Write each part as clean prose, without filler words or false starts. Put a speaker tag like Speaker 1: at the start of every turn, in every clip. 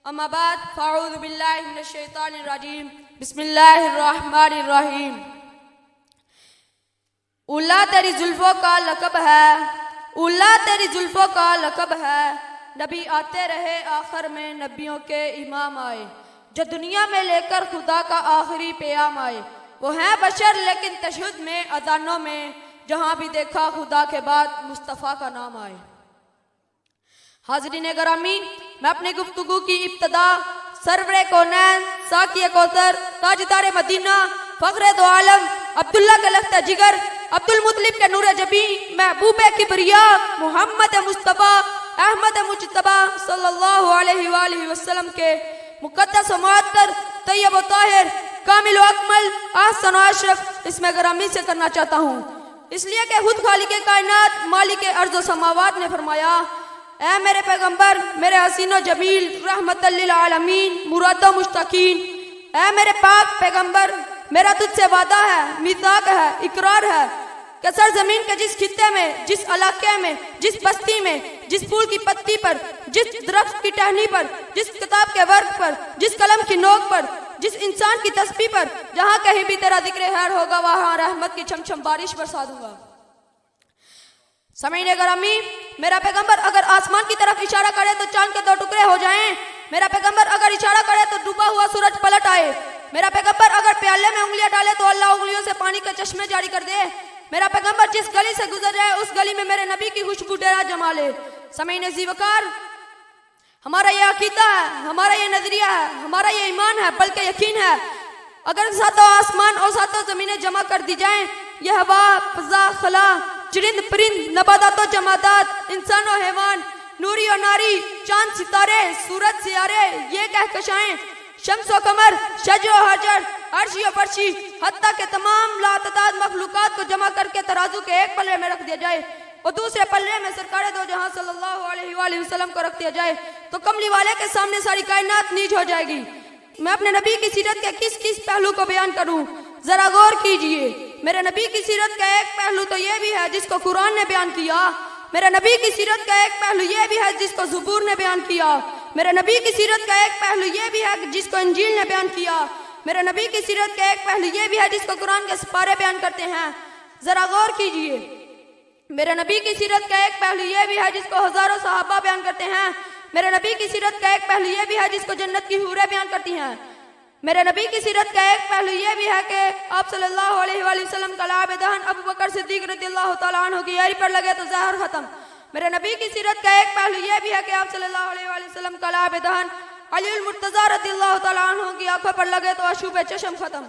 Speaker 1: اما بعد فاعوذ باللہ من الشیطان الرجیم بسم اللہ الرحمن الرحیم۔ اللہ تیری زلفوں کا لقب ہے، اللہ تیری زلفوں کا لقب ہے، نبی آتے رہے آخر میں نبیوں کے امام آئے، جو دنیا میں لے کر خدا کا آخری پیام آئے، وہ ہیں بشر لیکن تشہد میں اذانوں میں، جہاں بھی دیکھا خدا کے بعد مصطفیٰ کا نام آئے۔ حاضرین گرامی، میں اپنی گفتگو کی ابتدا سرور کونین، ساقی کوثر، تاجدار مدینہ، فخر دو عالم، عبداللہ کے لخت جگر، عبدالمطلب کے نور جبی، محبوب کبریاء، محمد مصطفیٰ، احمد مجتبی صلی اللہ علیہ وآلہ وسلم کے مقدس و معطر، طیب و طاہر، کامل و اکمل، احسن و اشرف اسم گرامی سے کرنا چاہتا ہوں، اس لیے کہ خود خالق کائنات، مالک ارض و سماوات نے فرمایا: اے میرے پیغمبر، میرے حسین و جمیل، رحمت للعالمین، مراد و مشتاقین، اے میرے پاک پیغمبر، میرا تجھ سے وعدہ ہے، میثاق ہے، اقرار ہے کہ سرزمین کے جس خطے میں، جس علاقے میں، جس بستی میں، جس پھول کی پتی پر، جس درخت کی ٹہنی پر، جس کتاب کے ورق پر، جس قلم کی نوک پر، جس انسان کی تسبیح پر، جہاں کہیں بھی تیرا ذکر خیر ہوگا، وہاں رحمت کی چھم چھم بارش برسا دوں گا۔ سامعین گرامی، میرا پیغمبر اگر آسمان کی طرف اشارہ کرے تو چاند کے 2 ٹکڑے ہو جائیں، میرا پیغمبر اگر اشارہ کرے تو ڈوبا ہوا سورج پلٹ آئے، میرا پیغمبر اگر پیالے میں انگلیاں ڈالے تو اللہ انگلیوں سے پانی کے چشمے جاری کر دے، میرا پیغمبر جس گلی سے گزر جائے اس گلی میں میرے نبی کی خوشبو ڈیرا جما لے۔ سامعین ذی وقار، ہمارا یہ عقیدہ ہے، ہمارا یہ نظریہ ہے، ہمارا یہ ایمان ہے، بلکہ یقین ہے، اگر ساتوں آسمان اور ساتوں زمینیں جمع کر دی جائیں، یہ ہوا، فضا، خلا، چرند پرند، نباتات و جمادات، انسان و حیوان، نوری و ناری، چاند ستارے، سورج سیارے، یہ کہکشائیں، شمس و قمر، شجر و حجر، عرشی و فرشی، حتیٰ کہ تمام لاتعداد مخلوقات کو جمع کر کے ترازو کے ایک پلے میں رکھ دیا جائے اور دوسرے پلے میں سرکار دو جہاں صلی اللہ علیہ وآلہ وسلم کو رکھ دیا جائے تو کملی والے کے سامنے ساری کائنات نیچ ہو جائے گی۔ میں اپنے نبی کی سیرت کے کس کس پہلو کو بیان کروں، ذرا غور کیجئے۔ میرے نبی کی سیرت کا ایک پہلو تو یہ بھی ہے جس کو قرآن نے بیان کیا، میرے نبی کی سیرت کا ایک پہلو یہ بھی ہے جس کو زبور نے بیان کیا، میرے نبی کی سیرت کا ایک پہلو یہ بھی ہے جس کو انجیل نے بیان کیا، میرے نبی کی سیرت کا ایک پہلو یہ بھی ہے جس کو قرآن کے سپارے بیان کرتے ہیں۔ ذرا غور کیجئے، میرے نبی کی سیرت کا ایک پہلو یہ بھی ہے جس کو ہزاروں صحابہ بیان کرتے ہیں، میرے نبی کی سیرت کا ایک پہلو یہ بھی ہے جس کو جنت کی حوریں بیان کرتی ہیں، میرے نبی کی سیرت کا ایک پہلو یہ بھی ہے کہ آپ صلی اللہ علیہ وآلہ وسلم کا لعب دہن ابو بکر صدیق رضی اللہ تعالیٰ عنہ کی یاری پر لگے تو زہر ختم، میرے نبی کی سیرت کا ایک پہلو یہ بھی ہے کہ آپ صلی اللہ علیہ وآلہ وسلم کا لعب دہن علی المرتضیٰ رضی اللہ تعالیٰ عنہ کی آنکھوں پر لگے تو اشوب چشم ختم۔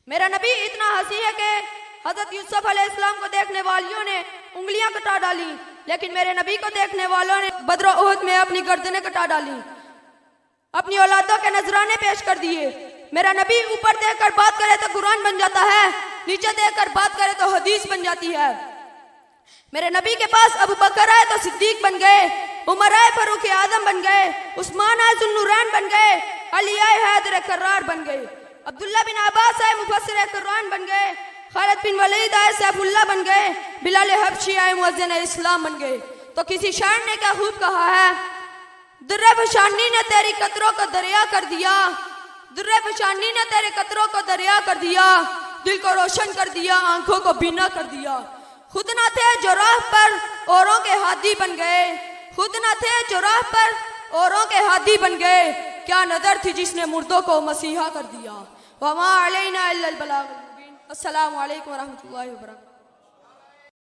Speaker 1: میرا نبی اتنا حسین ہے کہ حضرت یوسف علیہ السلام کو دیکھنے والیوں نے انگلیاں کٹا ڈالی، لیکن میرے نبی کو دیکھنے والوں نے بدر و احد میں اپنی گردنیں کٹا ڈالی، اپنی اولادوں کے نذرانے پیش کر دیے۔ میرا نبی اوپر دیکھ کر بات کرے تو قرآن بن جاتا ہے، نیچے دیکھ کر بات کرے تو حدیث بن جاتی ہے۔ میرے نبی کے پاس ابو بکر آئے تو صدیق بن گئے، عمر آئے فاروق اعظم بن گئے، عثمان آئے ذوالنورین بن گئے، علی آئے حیدر کرار بن گئے، عبداللہ بن عباس آئے مفسر قرآن بن گئے، خالد بن ولید آئے سیف اللہ بن گئے، بلال حبشی آئے مؤذن اسلام بن گئے۔ تو کسی شاعر نے کیا خوب کہا ہے: در فشانی نے تیری قطروں کو دریا کر دیا، در فشانی نے تیرے قطروں کو دریا کر دیا، دل کو روشن کر دیا، آنکھوں کو بینا کر دیا۔ خود نہ تھے جو راہ پر اوروں کے ہادی بن گئے، خود نہ تھے جو راہ پر اوروں کے ہادی بن گئے، کیا نظر تھی جس نے مردوں کو مسیحا کر دیا۔ وما علینا الا البلاغ المبین۔ السلام علیکم ورحمۃ اللہ وبرکاتہ۔